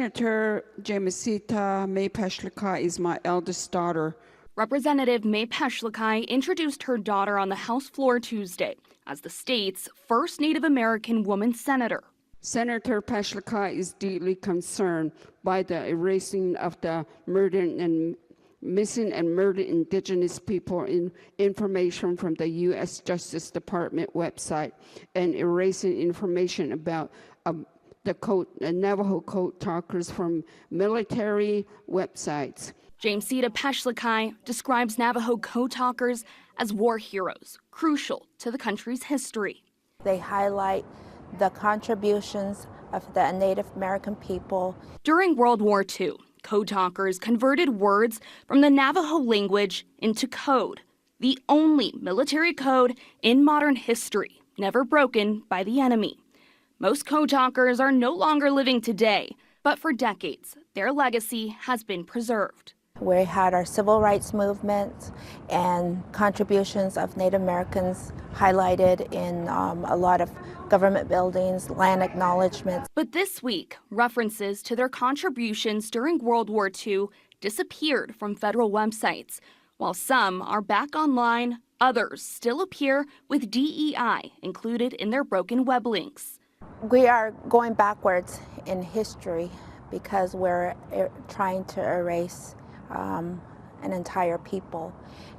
Senator Jamisita May Pashlikai is my eldest daughter. Representative May Pashlikai introduced her daughter on the House floor Tuesday as the state's first Native American woman senator. Senator Pashlikai is deeply concerned by the erasing of the murdered and missing and murdered Indigenous people in information from the U.S. Justice Department website and erasing information about the Navajo code talkers from military websites. Jamisita Pashlikai describes Navajo code talkers as war heroes, crucial to the country's history. They highlight the contributions of the Native American people. During World War II, code talkers converted words from the Navajo language into code, the only military code in modern history, never broken by the enemy. Most code talkers are no longer living today, but for decades, their legacy has been preserved. We had our civil rights movement and contributions of Native Americans highlighted in a lot of government buildings, land acknowledgements. But this week, references to their contributions during World War II disappeared from federal websites. While some are back online, others still appear with DEI included in their broken web links. We are going backwards in history because we're trying to erase an entire people,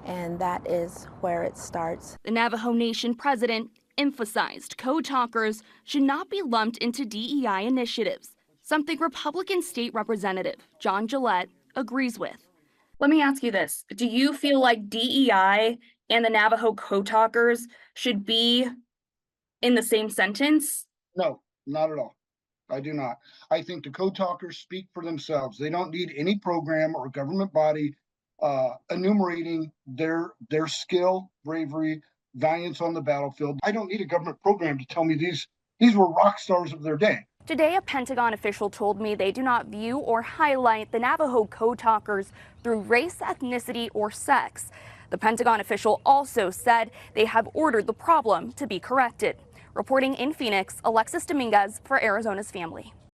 and that is where it starts. The Navajo Nation president emphasized code talkers should not be lumped into DEI initiatives, something Republican State Representative John Gillette agrees with. Let me ask you this. Do you feel like DEI and the Navajo code talkers should be in the same sentence? No, not at all. I do not. I think the code talkers speak for themselves. They don't need any program or government body enumerating their skill, bravery, valiance on the battlefield. I don't need a government program to tell me these were rock stars of their day. Today, a Pentagon official told me they do not view or highlight the Navajo code talkers through race, ethnicity, or sex. The Pentagon official also said they have ordered the problem to be corrected. Reporting in Phoenix, Alexis Dominguez for Arizona's Family.